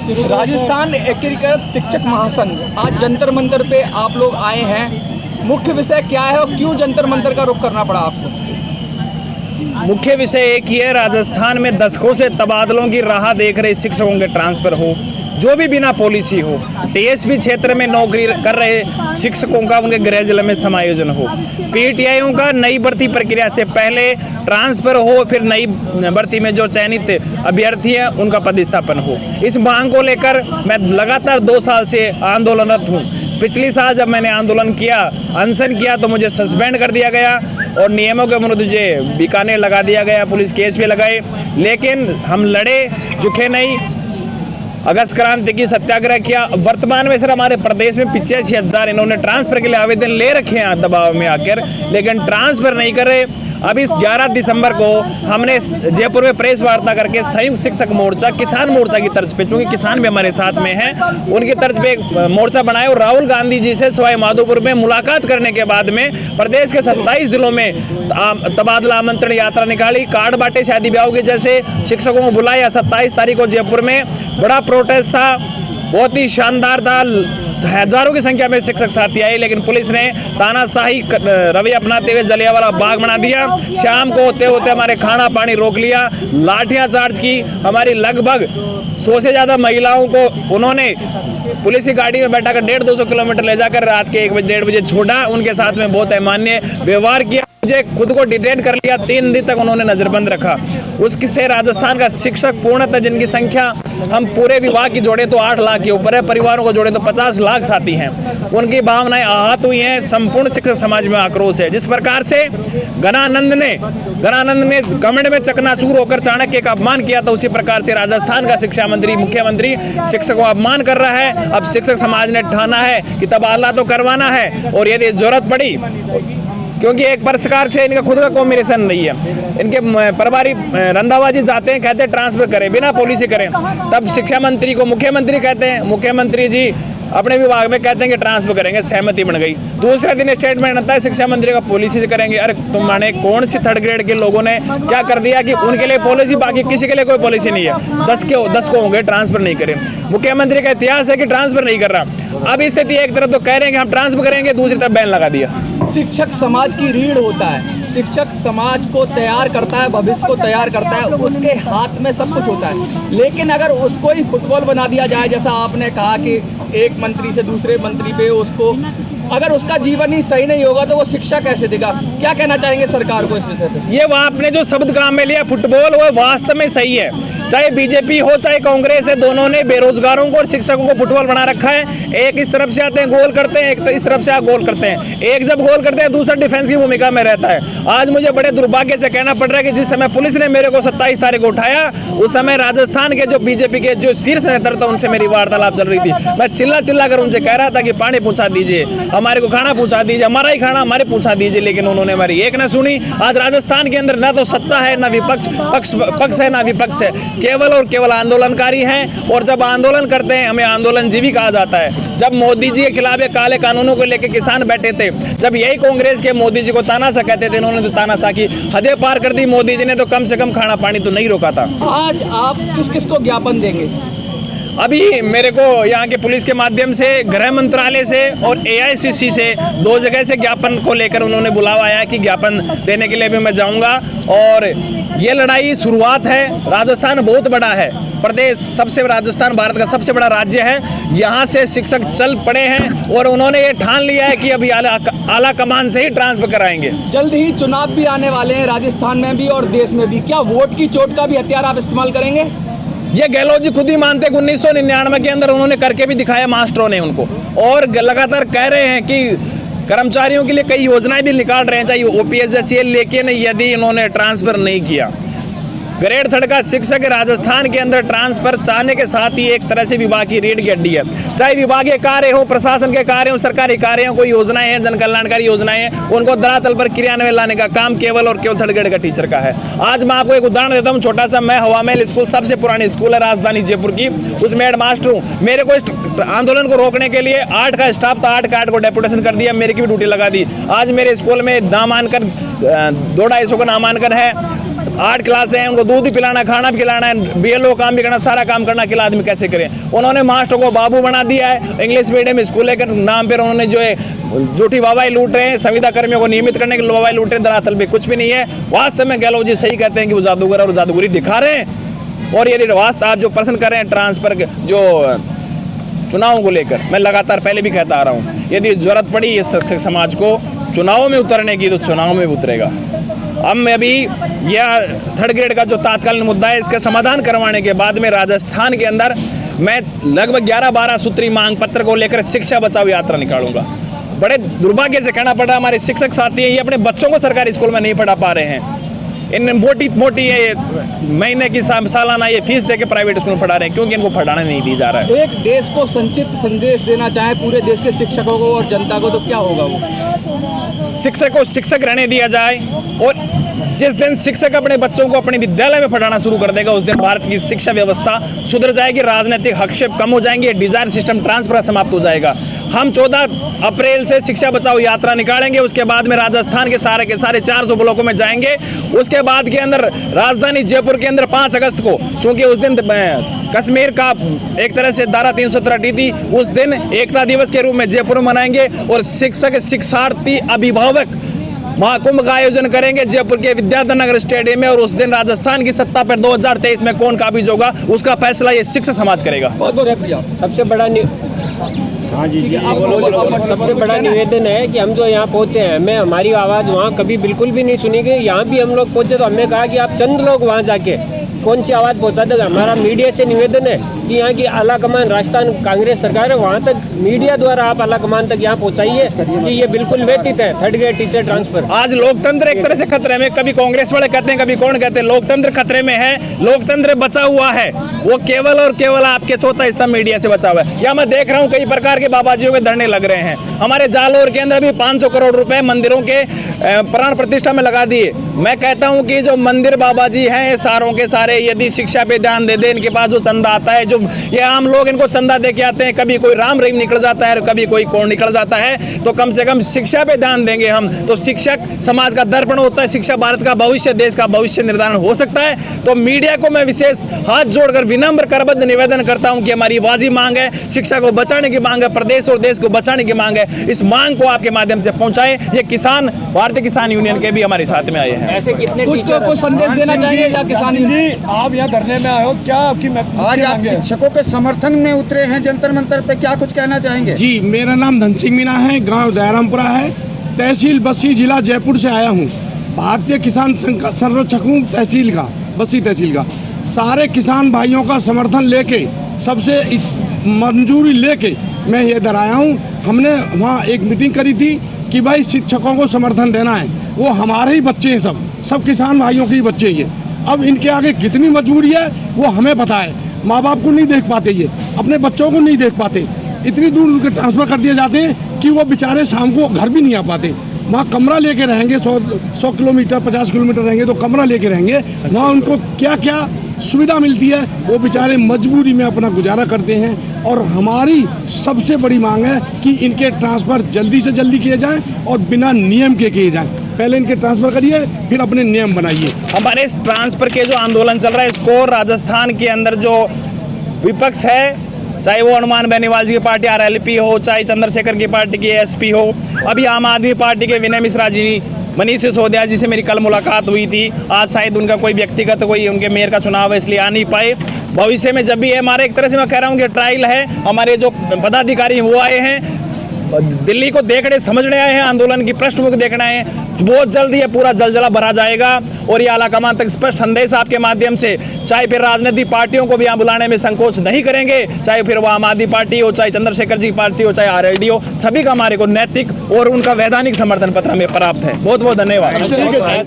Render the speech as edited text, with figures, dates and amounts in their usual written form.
राजस्थान एकीकृत शिक्षक महासंघ आज जंतर मंतर पे आप लोग आए हैं। मुख्य विषय क्या है और क्यों जंतर मंतर का रुख करना पड़ा आपको? मुख्य विषय एक ही है, राजस्थान में दशकों से तबादलों की राह देख रहे शिक्षकों के ट्रांसफर हो, जो भी बिना पॉलिसी हो। टीएसपी क्षेत्र में नौकरी कर रहे शिक्षकों का उनके गृह जिले में समायोजन हो। पीटीआईओं का नई भर्ती प्रक्रिया से पहले ट्रांसफर हो, फिर नई भर्ती में जो चयनित अभ्यर्थी हैं उनका पदस्थापन हो। इस मांग को लेकर मैं लगातार 2 साल से आंदोलनरत हूँ। पिछली साल जब मैंने आंदोलन किया, अनशन किया, तो मुझे सस्पेंड कर दिया गया और नियमों के विरुद्ध मुझे बीकानेर लगा दिया गया, पुलिस केस भी लगाए। लेकिन हम लड़े, झुके नहीं। अगस्त क्रांति की सत्याग्रह किया। वर्तमान में सर हमारे प्रदेश में 85,000 इन्होंने ट्रांसफर के लिए आवेदन ले रखे हैं दबाव में आकर, लेकिन ट्रांसफर नहीं कर रहे। अब इस 11 दिसंबर को हमने जयपुर में प्रेस वार्ता करके संयुक्त शिक्षक मोर्चा, किसान मोर्चा की तर्ज पे, क्योंकि किसान भी हमारे साथ में हैं, उनकी तर्ज पे एक मोर्चा बनाया और राहुल गांधी जी से सवाई माधोपुर में मुलाकात करने के बाद में प्रदेश के 27 जिलों में तबादला आमंत्रण यात्रा निकाली, कार्ड बांटे, शादी ब्याह के जैसे शिक्षकों को बुलाया। 27 तारीख को जयपुर में बड़ा प्रोटेस्ट था, बहुत ही शानदार था। हजारों की संख्या में शिक्षक साथी आए, लेकिन पुलिस ने तानाशाही रवैया अपनाते हुए जलियांवाला बाग बना दिया। शाम को होते होते हमारे खाना पानी रोक लिया, लाठियां चार्ज की। हमारी लगभग 100 से ज़्यादा महिलाओं को उन्होंने पुलिस की गाड़ी में बैठाकर 150-200 किलोमीटर ले जाकर रात के 1 बजे 1:30 बजे छोड़ा। उनके साथ में बहुत अमान्य व्यवहार किया, मुझे खुद को डिटेन कर लिया। 3 दिन तक उन्होंने नजरबंद रखा। उससे राजस्थान का शिक्षक पूर्णतः, जिनकी संख्या हम पूरे विभाग की जोड़े तो 8 लाख के ऊपर है, परिवारों को जोड़े तो 50 लाख साथी हैं, उनकी भावनाएं आहत हुई हैं। संपूर्ण शिक्षक समाज में आक्रोश है। जिस प्रकार से गणानंद ने कमेंट में चकनाचूर होकर चाणक्य का अपमान किया था, उसी प्रकार से राजस्थान का शिक्षा मंत्री, मुख्यमंत्री शिक्षकों का अपमान कर रहा है। अब शिक्षक समाज ने ठाना है कि तबादला तो करवाना है, और यदि जरूरत पड़ी, क्योंकि एक प्रकार से इनका खुद का कॉम्बिनेशन नहीं है। इनके प्रभारी रंधावा जी जाते हैं, कहते हैं ट्रांसफर करें, बिना पॉलिसी करें। तब शिक्षा मंत्री को मुख्यमंत्री कहते हैं, मुख्यमंत्री जी अपने विभाग में कहते हैं कि ट्रांसफर करेंगे, सहमति बन गई। दूसरे दिन स्टेटमेंट आता है शिक्षा मंत्री का पॉलिसी से करेंगे। अरे तुम्हारे कौन सी 3rd ग्रेड के लोगों ने क्या कर दिया कि उनके लिए पॉलिसी, बाकी किसी के लिए कोई पॉलिसी नहीं है। 10 को होंगे ट्रांसफर नहीं करें। मुख्यमंत्री का इतिहास है कि ट्रांसफर नहीं कर रहा। अब स्थिति एक तरफ तो कह रहे हैं कि हम ट्रांसफर करेंगे, दूसरी तरफ बैन लगा दिया। शिक्षक समाज की रीढ़ होता है, शिक्षक समाज को तैयार करता है, भविष्य को तैयार करता है, उसके हाथ में सब कुछ होता है। लेकिन अगर उसको ही फुटबॉल बना दिया जाए, जैसा आपने कहा कि एक मंत्री से दूसरे मंत्री पे उसको, अगर उसका जीवन ही सही नहीं होगा तो वो शिक्षा कैसे देगा? क्या कहना चाहेंगे सरकार को इस विषय पे? ये आपने जो शब्द काम में लिया फुटबॉल, वो वास्तव में सही है। चाहे बीजेपी हो चाहे कांग्रेस है, दोनों ने बेरोजगारों को और शिक्षकों को फुटबॉल बना रखा है। एक इस तरफ से आते हैं गोल करते हैं, एक इस तरफ से गोल करते हैं। एक जब गोल करते हैं, दूसरा डिफेंस की भूमिका में रहता है। आज मुझे बड़े दुर्भाग्य से कहना पड़ रहा है कि जिस समय पुलिस ने मेरे को 27 तारीख को उठाया, उस समय राजस्थान के जो बीजेपी के जो शीर्ष नेता था, उनसे मेरी वार्तालाप चल रही थी। मैं चिल्ला कर उनसे कह रहा था कि पानी पहुंचा दीजिए, हमारे को खाना पहुंचा दीजिए, हमारा ही खाना हमारे पहुंचा दीजिए, लेकिन उन्होंने हमारी एक न सुनी। आज राजस्थान के अंदर ना तो सत्ता है, ना पक्ष है, ना विपक्ष है, केवल और केवल आंदोलनकारी हैं। और जब आंदोलन करते हैं, हमें आंदोलनजीवी कहा जाता है। जब मोदी जी के खिलाफ काले कानूनों को लेकर किसान बैठे थे, जब यही कांग्रेस के मोदी जी को तानाशाह कहते थे, इन्होंने तो तानाशाह की हदें पार कर दी। मोदी जी ने तो कम से कम खाना पानी तो नहीं रोका था। आज आप किस को ज्ञापन देंगे? अभी मेरे को यहाँ के पुलिस के माध्यम से, गृह मंत्रालय से और AICC से 2 जगह से ज्ञापन को लेकर उन्होंने बुलावा आया कि ज्ञापन देने के लिए भी मैं जाऊँगा। और ये लड़ाई शुरुआत है। राजस्थान बहुत बड़ा है प्रदेश, राजस्थान भारत का सबसे बड़ा राज्य है। यहाँ से शिक्षक चल पड़े हैं और उन्होंने ये ठान लिया है कि अभी आला कमान से ही ट्रांसफर कराएंगे। जल्द ही चुनाव भी आने वाले हैं, राजस्थान में भी और देश में भी। क्या वोट की चोट का भी हथियार आप इस्तेमाल करेंगे? ये गहलोत जी खुद ही मानते हैं। 1999 के अंदर उन्होंने करके भी दिखाया मास्टरों ने उनको, और लगातार कह रहे हैं कि कर्मचारियों के लिए कई योजनाएं भी निकाल रहे हैं, चाहे OPS जैसी है। लेकिन यदि इन्होंने ट्रांसफर नहीं किया, ग्रेड 3 का शिक्षक राजस्थान के अंदर ट्रांसफर चाहने के साथ ही एक तरह से विभाग की रीढ़ की हड्डी है। चाहे विभागीय कार्य हो, प्रशासन के कार्य हो, सरकारी कार्य हो, कोई योजनाएं हैं, जन कल्याणकारी योजनाएं हैं, उनको धरातल पर क्रियान्वयन लाने का काम केवल और केवल 3rd ग्रेड का टीचर का है। आज मैं आपको एक उदाहरण देता हूँ छोटा सा। मैं हवा महल स्कूल, सबसे पुरानी स्कूल है राजधानी जयपुर की, उसमें हेड मास्टर हूँ। मेरे को इस आंदोलन को रोकने के लिए 8 का स्टाफ था, 8 को डेपुटेशन कर दिया, मेरी की भी ड्यूटी लगा दी। आज मेरे स्कूल में नामांकन 200-250 का नामांकन है। 8 क्लास हैं, उनको दूध भी पिलाना, खाना भी खिलाना है, BLO काम भी करना, सारा काम करना, अकेला आदमी कैसे करें। उन्होंने मास्टर को बाबू बना दिया है, इंग्लिश मीडियम स्कूल के नाम पर उन्होंने जो है झूठी वाहवाही लूट रहे हैं, संविदा कर्मियों को नियमित करने के लिए वाहवाही लूट रहे हैं, दरअसल में कुछ भी नहीं है। वास्तव में गहलोत जी सही कहते हैं कि वो जादूगर और जादूगरी दिखा रहे हैं। और यदि वास्तव आप जो प्रश्न कर रहे हैं ट्रांसफर जो चुनाव को लेकर, मैं लगातार पहले भी कहता आ रहा हूँ, यदि जरूरत पड़ी इस शिक्षक समाज को चुनाव में उतरने की तो चुनाव में उतरेगा। हम अभी यह 3rd ग्रेड का जो तात्कालिक मुद्दा है, इसका समाधान करवाने के बाद में राजस्थान के अंदर मैं लगभग 11-12 सूत्री मांग पत्र को लेकर शिक्षा बचाओ यात्रा निकालूंगा। बड़े दुर्भाग्य से कहना पड़ रहा है, हमारे शिक्षक साथी हैं, ये अपने बच्चों को सरकारी स्कूल में नहीं पढ़ा पा रहे हैं। इन मोटी ये महीने की सालाना ये फीस देके प्राइवेट स्कूल में पढ़ा रहे हैं, क्योंकि इनको पढ़ाना नहीं दी जा रहा है। एक देश को संचित संदेश देना चाहे पूरे देश के शिक्षकों को और जनता को, तो क्या होगा वो? शिक्षक को शिक्षक रहने दिया जाए, और जिस दिन शिक्षक अपने बच्चों को अपने विद्यालय में पढ़ाना शुरू कर देगा, उस दिन भारत की शिक्षा व्यवस्था सुधर जाएगी, राजनीतिक हस्तक्षेप कम हो जाएंगे, डिजायर सिस्टम ट्रांसफर समाप्त हो जाएगा। हम 14 अप्रैल से शिक्षा बचाओ यात्रा निकालेंगे, उसके बाद में राजस्थान के सारे 400 ब्लॉकों में जाएंगे। उसके बाद के अंदर राजधानी जयपुर के अंदर 5 अगस्त को, चूंकि उस दिन कश्मीर का एक तरह से धारा 317 हटी थी, उस दिन एकता दिवस के रूप में जयपुर में मनाएंगे और शिक्षक, शिक्षार्थी, अभिभावक महाकुंभ का आयोजन करेंगे जयपुर के विद्याधर नगर स्टेडियम में। और उस दिन राजस्थान की सत्ता पर 2023 में कौन काबिज होगा, उसका फैसला ये शिक्षक समाज करेगा। सबसे बड़ा सबसे बड़ा निवेदन है कि हम जो यहाँ पहुँचे हैं, हमें हमारी आवाज़ वहाँ कभी बिल्कुल भी नहीं सुनी गई। यहाँ भी हम लोग पहुँचे तो हमने कहा कि आप चंद लोग वहाँ जाके कौन सी आवाज़ पहुँचा देगा। हमारा मीडिया से निवेदन है कि यहाँ की आला कमान राजस्थान कांग्रेस सरकार है, वहाँ तक मीडिया द्वारा आप आला कमान तक यहाँ पहुँचाइए कि ये बिल्कुल व्यतीत है 3rd ग्रेड टीचर ट्रांसफर। आज लोकतंत्र एक तरह से खतरे में, कभी कांग्रेस वाले कहते हैं, कभी कौन कहते हैं लोकतंत्र खतरे में है। लोकतंत्र बचा हुआ है, वो केवल और केवल आपके चौथा स्तंभ मीडिया से बचा हुआ है। या मैं देख रहा हूँ कई प्रकार के बाबाजियों के धरने लग रहे हैं। हमारे जालोर के अंदर भी 500 करोड़ रुपए मंदिरों के प्राण प्रतिष्ठा में लगा दिए। मैं कहता हूँ कि जो मंदिर बाबाजी हैं सारों के सारे, यदि शिक्षा पे ध्यान दे दे, इनके पास जो चंदा आता है, जो ये आम लोग इनको चंदा दे के आते हैं, कभी कोई राम रहीम निकल जाता है, कभी कोई कौन निकल जाता है, तो कम से कम शिक्षा पे ध्यान देंगे हम तो शिक्षक समाज का दर्पण होता है, शिक्षा भारत का भविष्य, देश का भविष्य निर्धारण हो सकता है। तो मीडिया को मैं विशेष हाथ जोड़कर विनम्र करबद्ध निवेदन करता हूं कि हमारी वाजिब मांग है, शिक्षा को बचाने की मांग है, प्रदेश और देश को बचाने की मांग है। इस मांग को आपके माध्यम से पहुंचाएं। ये किसान, भारतीय किसान यूनियन के भी हमारे साथ में आए हैं। ऐसे कितने कुछ को संदेश देना चाहिए या किसान जी, आप यहाँ धरने में आए हो, क्या आपकी आज आप शिक्षकों के समर्थन में उतरे हैं जंतर मंतर पे, क्या कुछ कहना चाहेंगे? जी, मेरा नाम धन सिंह मीना है, गांव दयारामपुरा है, तहसील बस्सी, जिला जयपुर से आया हूँ। भारतीय किसान संघ का संरक्षक हूँ, तहसील का, बस्सी तहसील का। सारे किसान भाइयों का समर्थन लेके, सबसे मंजूरी लेके मैं ये इधर आया हूँ। हमने वहाँ एक मीटिंग करी थी कि भाई शिक्षकों को समर्थन देना है, वो हमारे ही बच्चे हैं, सब किसान भाइयों के ही बच्चे हैं ये। अब इनके आगे कितनी मजबूरी है वो हमें पता है। माँ बाप को नहीं देख पाते, ये अपने बच्चों को नहीं देख पाते, इतनी दूर उनके ट्रांसफ़र कर दिए जाते हैं कि वो बेचारे शाम को घर भी नहीं आ पाते। वहाँ कमरा लेके रहेंगे, 100 किलोमीटर 50 किलोमीटर रहेंगे तो कमरा लेके रहेंगे। वहाँ उनको क्या क्या सुविधा मिलती है, वो बेचारे मजबूरी में अपना गुजारा करते हैं। और हमारी सबसे बड़ी मांग है कि इनके ट्रांसफ़र जल्दी से जल्दी किए जाएँ और बिना नियम के किए जाएँ। पहले इनके ट्रांसफ़र करिए, फिर अपने नियम बनाइए। हमारे इस ट्रांसफ़र के जो आंदोलन चल रहा है, इसको राजस्थान के अंदर जो विपक्ष है, चाहे वो हनुमान बेनीवाल जी की पार्टी RLP हो, चाहे चंद्रशेखर की पार्टी की ASP हो, अभी आम आदमी पार्टी के विनय मिश्रा जी, मनीष सिसोदिया जी से मेरी कल मुलाकात हुई थी। आज शायद उनका कोई व्यक्तिगत कोई उनके मेयर का चुनाव है, इसलिए आ नहीं पाए। भविष्य में जब भी हमारे एक तरह से मैं कह रहा हूँ कि ट्रायल है, हमारे जो पदाधिकारी वो आए हैं दिल्ली को देखने समझने आए हैं, आंदोलन की पृष्ठभूमि देखना है। बहुत जल्दी ये पूरा जलजला भरा जाएगा और ये आलाकमान तक स्पष्ट संदेश आपके माध्यम से, चाहे फिर राजनीतिक पार्टियों को भी यहाँ बुलाने में संकोच नहीं करेंगे, चाहे फिर वो आम आदमी पार्टी हो, चाहे चंद्रशेखर जी की पार्टी हो, चाहे RLD हो, सभी का हमारे को नैतिक और उनका वैधानिक समर्थन पत्र हमें प्राप्त है। बहुत बहुत धन्यवाद।